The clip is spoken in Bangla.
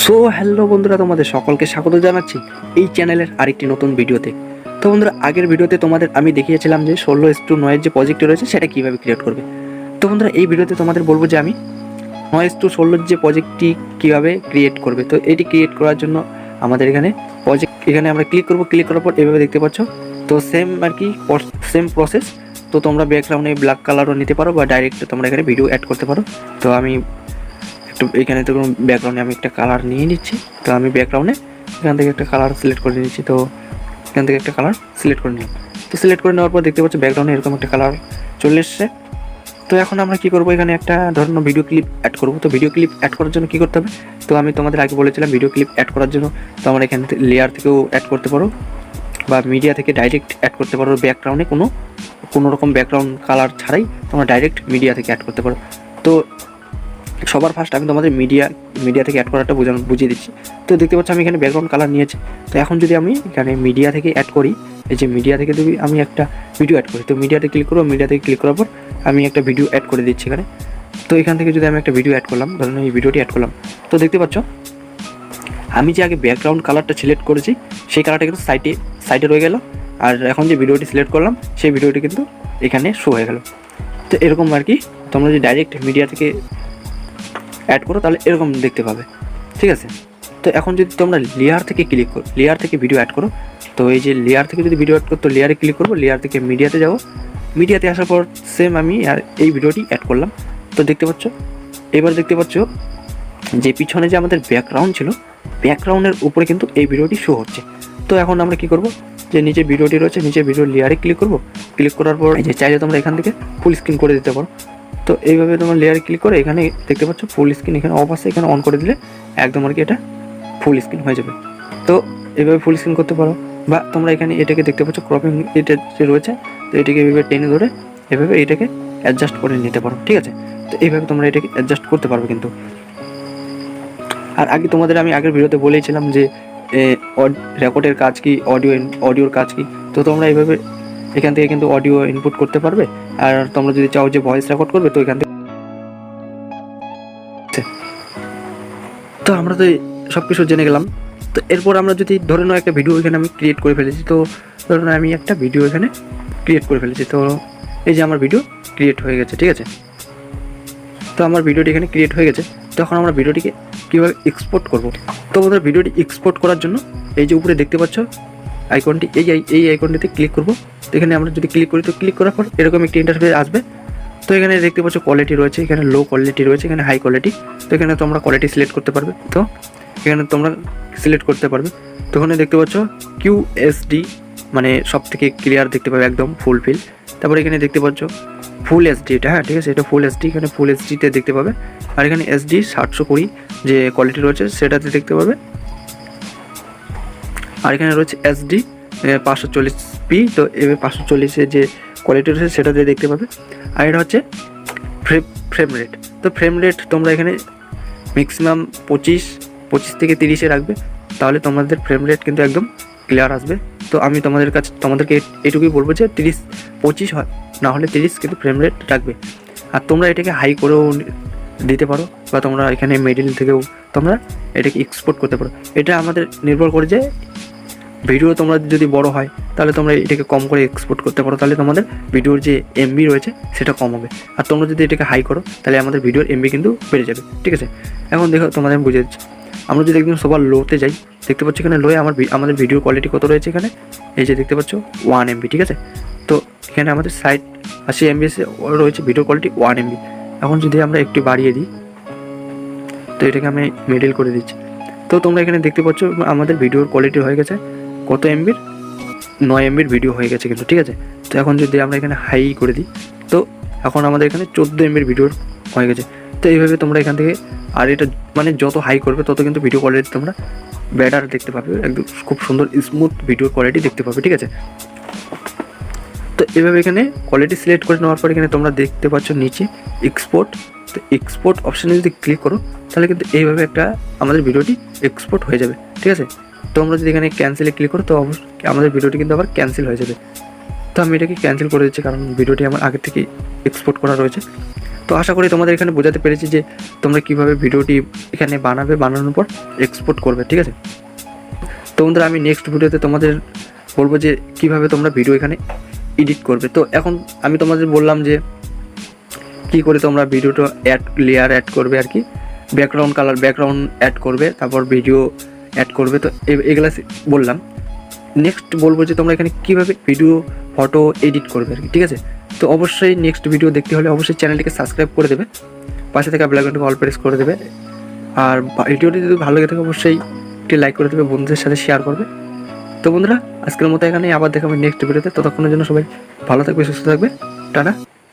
সো হ্যালো বন্ধুরা, তোমাদের সকলকে স্বাগত জানাচ্ছি এই চ্যানেলের আরেকটি নতুন ভিডিওতে। তো বন্ধুরা, আগের ভিডিওতে তোমাদের আমি দেখিয়েছিলাম যে 16:9 যে প্রজেক্টটি রয়েছে সেটা কীভাবে ক্রিয়েট করবে। তো বন্ধুরা, এই ভিডিওতে তোমাদের বলবো যে আমি 9:16 যে প্রজেক্টটি কীভাবে ক্রিয়েট করবে। তো এটি ক্রিয়েট করার জন্য আমাদের এখানে এখানে আমরা ক্লিক করব। ক্লিক করার পর এভাবে দেখতে পাচ্ছ। তো সেম আর কি সেম প্রসেস। তো তোমরা ব্যাকগ্রাউন্ডে ব্ল্যাক কালারও নিতে পারো বা ডাইরেক্ট তোমরা এখানে ভিডিও অ্যাড করতে পারো। তো আমি এখানে তো ব্যাকগ্রাউন্ডে আমি একটা কালার নিয়ে নিচ্ছি। তো আমি ব্যাকগ্রাউন্ডে এখান থেকে একটা কালার সিলেক্ট করে নিচ্ছি। তো এখান থেকে একটা কালার সিলেক্ট করে নিলাম। তো সিলেক্ট করে নেওয়ার পর দেখতে পাচ্ছি ব্যাকগ্রাউন্ডে এরকম একটা কালার চলে এসছে। তো এখন আমরা কী করবো, এখানে একটা ধরুন ভিডিও ক্লিপ অ্যাড করবো। তো ভিডিও ক্লিপ অ্যাড করার জন্য কী করতে হবে, তো আমি তোমাদের আগে বলেছিলাম ভিডিও ক্লিপ অ্যাড করার জন্য তো আমরা এখান থেকে লেয়ার থেকেও অ্যাড করতে পারো বা মিডিয়া থেকে ডাইরেক্ট অ্যাড করতে পারো। ব্যাকগ্রাউন্ডে কোনো রকম ব্যাকগ্রাউন্ড কালার ছাড়াই তোমরা ডাইরেক্ট মিডিয়া থেকে অ্যাড করতে পারো। তো সবার ফার্স্ট আমি তোমাদের মিডিয়া থেকে অ্যাড করাটা বুঝিয়ে দিচ্ছি। তো দেখতে পাচ্ছি আমি এখানে ব্যাকগ্রাউন্ড কালার নিয়েছি। তো এখন যদি আমি এখানে মিডিয়া থেকে অ্যাড করি, এই যে মিডিয়া থেকে যদি আমি একটা ভিডিও অ্যাড করি, তো মিডিয়াতে ক্লিক করবো। মিডিয়া থেকে ক্লিক করার পর আমি একটা ভিডিও অ্যাড করে দিচ্ছি এখানে। তো এখান থেকে যদি আমি একটা ভিডিও অ্যাড করলাম, ধরুন এই ভিডিওটি অ্যাড করলাম, তো দেখতে পাচ্ছ আমি যে আগে ব্যাকগ্রাউন্ড কালারটা সিলেক্ট করেছি সেই কালারটা কিন্তু সাইডে রয়ে গেল। আর এখন যে ভিডিওটি সিলেক্ট করলাম সেই ভিডিওটি কিন্তু এখানে শো হয়ে গেল। তো এরকম আর কি তোমরা যদি ডাইরেক্ট মিডিয়া থেকে অ্যাড করো তাহলে এরকম দেখতে পাবে, ঠিক আছে। তো এখন যদি তোমরা লেয়ার থেকে ক্লিক করো, লেয়ার থেকে ভিডিও অ্যাড করো, তো এই যে লেয়ার থেকে যদি ভিডিও অ্যাড করো তো লেয়ারে ক্লিক করবো। লেয়ার থেকে মিডিয়াতে যাবো। মিডিয়াতে আসার পর সেম আমি আর এই ভিডিওটি অ্যাড করলাম। তো দেখতে পাচ্ছ, এবার দেখতে পাচ্ছ যে পিছনে যে আমাদের ব্যাকগ্রাউন্ড ছিল, ব্যাকগ্রাউন্ডের উপরে কিন্তু এই ভিডিওটি শো হচ্ছে। তো এখন আমরা কি করব, যে নিচে ভিডিওটি রয়েছে, নিচে ভিডিও লেয়ারে ক্লিক করব। ক্লিক করার পর এই যে চাইলে তোমরা এখান থেকে ফুল স্ক্রিন করে দিতে পারো। তো এইভাবে তোমরা লেয়ারে ক্লিক করে এখানে দেখতে পাচ্ছ ফুল স্ক্রিন এখানে অফ আছে, এখানে অন করে দিলে একদম আর কি এটা ফুল স্ক্রিন হয়ে যাবে। তো এইভাবে ফুল স্ক্রিন করতে পারো, বা তোমরা এখানে এটাকে দেখতে পাচ্ছ ক্রপিং এটা যে রয়েছে, তো এটাকে এইভাবে টেনে ধরে এভাবে এটাকে অ্যাডজাস্ট করে নিতে পারো, ঠিক আছে। তো এইভাবে তোমরা এটাকে অ্যাডজাস্ট করতে পারবে কিন্তু। আর আগে তোমাদের আমি আগের ভিডিওতে বলেছিলাম যে রেকর্ডের কাজ কি, অডিওর কাজ কি। তো তোমরা এইভাবে এখান থেকে কিন্তু অডিও ইনপুট করতে পারবে। আর তোমরা যদি চাও যে ভয়েস রেকর্ড করবে তো এখান থেকে। তো আমরা তো সব কিছু জেনে গেলাম। তো এরপর আমরা যদি ধরে নাও একটা ভিডিও এখানে আমি ক্রিয়েট করে ফেলেছি, তো ধরে নাও আমি একটা ভিডিও এখানে ক্রিয়েট করে ফেলেছি। তো এই যে আমার ভিডিও ক্রিয়েট হয়ে গেছে, ঠিক আছে। তো আমার ভিডিওটি এখানে ক্রিয়েট হয়ে গেছে। তখন আমরা ভিডিওটিকে কীভাবে এক্সপোর্ট করব। তো আমাদের ভিডিওটি এক্সপোর্ট করার জন্য এই যে উপরে দেখতে পাচ্ছ আইকনটি, এই আইকনটিতে ক্লিক করব। তো এখানে আমরা যদি ক্লিক করি, তো ক্লিক করার পর এরকম একটি ইন্টারফেস আসবে। তো এখানে দেখতে পাচ্ছ কোয়ালিটি রয়েছে, এখানে লো কোয়ালিটি রয়েছে, এখানে হাই কোয়ালিটি। তো এখানে তোমরা কোয়ালিটি সিলেক্ট করতে পারবে। তো এখানে তোমরা সিলেক্ট করতে পারবে। তো এখানে দেখতে পাচ্ছ QSD, মানে সব থেকে ক্লিয়ার দেখতে পাবে একদম ফুলফিল। তারপরে এখানে দেখতে পাচ্ছ ফুল HD, এটা হ্যাঁ ঠিক আছে, এটা ফুল HD, এখানে ফুল HD-তে দেখতে পাবে। আর এখানে SD 720 যে কোয়ালিটি রয়েছে সেটাতে দেখতে পাবে। আর এখানে রয়েছে SD 540p, তো এবার 540-এর যে কোয়ালিটি রয়েছে সেটাতে দেখতে পাবে। আর এটা হচ্ছে ফ্রেম রেট। তো ফ্রেম রেট তোমরা এখানে ম্যাক্সিমাম 25 থেকে 30-এ রাখবে, তাহলে তোমাদের ফ্রেম রেট কিন্তু একদম ক্লিয়ার আসবে। তো আমি তোমাদেরকে এটুকুই বলবো যে 25 হয়, না হলে 30 কিন্তু ফ্রেম রেট রাখবে। আর তোমরা এটাকে হাই করেও দিতে পারো, বা তোমরা এখানে মিডিল থেকেও তোমরা এটাকে এক্সপোর্ট করতে পারো। এটা আমাদের নির্ভর করে যে ভিডিও তোমরা যদি বড় হয় তাহলে তোমরা এটাকে কম করে এক্সপোর্ট করতে পারো, তাহলে তোমাদের ভিডিওর যে MB রয়েছে সেটা কম হবে। আর তোমরা যদি এটাকে হাই করো তাহলে আমাদের ভিডিওর MB কিন্তু বেড়ে যাবে, ঠিক আছে। এখন দেখো তোমাদের আমি বুঝিয়ে দিচ্ছি। আমরা যদি একদম সবার লোতে যাই, দেখতে পাচ্ছ এখানে লোয়ে আমাদের ভিডিওর কোয়ালিটি কত রয়েছে, এখানে এই যে দেখতে পাচ্ছ 1 MB, ঠিক আছে। তো এখানে আমাদের 80 MB রয়েছে ভিডিও কোয়ালিটি 1 MB। এখন যদি আমরা একটু বাড়িয়ে দিই, তো এটাকে আমি মিডল করে দিচ্ছি। তো তোমরা এখানে দেখতে পাচ্ছ আমাদের ভিডিওর কোয়ালিটি হয়ে গেছে কত MB-র, 9 MB-র ভিডিও হয়ে গেছে কিন্তু, ঠিক আছে। তো এখন যদি আমরা এখানে হাই করে দিই, তো এখন আমাদের এখানে 14 MB-র ভিডিওর হয়ে গেছে। তো এইভাবে তোমরা এখান থেকে, আর এটা মানে যত হাই করবে তত কিন্তু ভিডিও কোয়ালিটি তোমরা বেটার দেখতে পাবে, একদম খুব সুন্দর স্মুথ ভিডিও কোয়ালিটি দেখতে পাবে, ঠিক আছে। তো এভাবে এখানে কোয়ালিটি সিলেক্ট করে নেওয়ার পর এখানে তোমরা দেখতে পাচ্ছ নিচে এক্সপোর্ট। তো এক্সপোর্ট অপশানে যদি ক্লিক করো তাহলে কিন্তু এইভাবে একটা আমাদের ভিডিওটি এক্সপোর্ট হয়ে যাবে, ঠিক আছে। তো আমরা যদি এখানে ক্যান্সেলে ক্লিক করো তো অবশ্যই আমাদের ভিডিওটি কিন্তু আবার ক্যান্সেল হয়ে যাবে। তো আমি এটাকে ক্যান্সেল করে দিচ্ছি কারণ ভিডিওটি আমার আগে থেকে এক্সপোর্ট করা রয়েছে। তো তো আশা করি তোমাদের এখানে বোঝাতে পেরেছি যে তোমরা কীভাবে ভিডিওটি এখানে বানাবে, বানানোর পর এক্সপোর্ট করবে, ঠিক আছে। তো বন্ধুরা আমি নেক্সট ভিডিওতে তোমাদের বলবো যে কীভাবে তোমরা ভিডিও এখানে এডিট করবে। তো এখন আমি তোমাদের বললাম যে কী করে তোমরা ভিডিওটা লেয়ার অ্যাড করবে আর কি, ব্যাকগ্রাউন্ড কালার ব্যাকগ্রাউন্ড অ্যাড করবে, তারপর ভিডিও অ্যাড করবে। তো এগুলা বললাম। নেক্সট বলবো যে তোমরা এখানে কীভাবে ভিডিও ফটো এডিট করবে আর কি, ঠিক আছে। তো অবশ্যই নেক্সট ভিডিও দেখতে হলে অবশ্যই চ্যানেলটিকে সাবস্ক্রাইব করে দেবে, পাশে থেকে বেল আইকনটিকে অল প্রেস করে দেবে। আর ভিডিওটি যদি ভালো লেগে থাকে অবশ্যই একটি লাইক করে দেবে, বন্ধুদের সাথে শেয়ার করবে। তো বন্ধুরা আজকের মতো এখানে আবার দেখাবে নেক্সট ভিডিওতে। ততক্ষণের জন্য সবাই ভালো থাকবে, সুস্থ থাকবে, টাটা।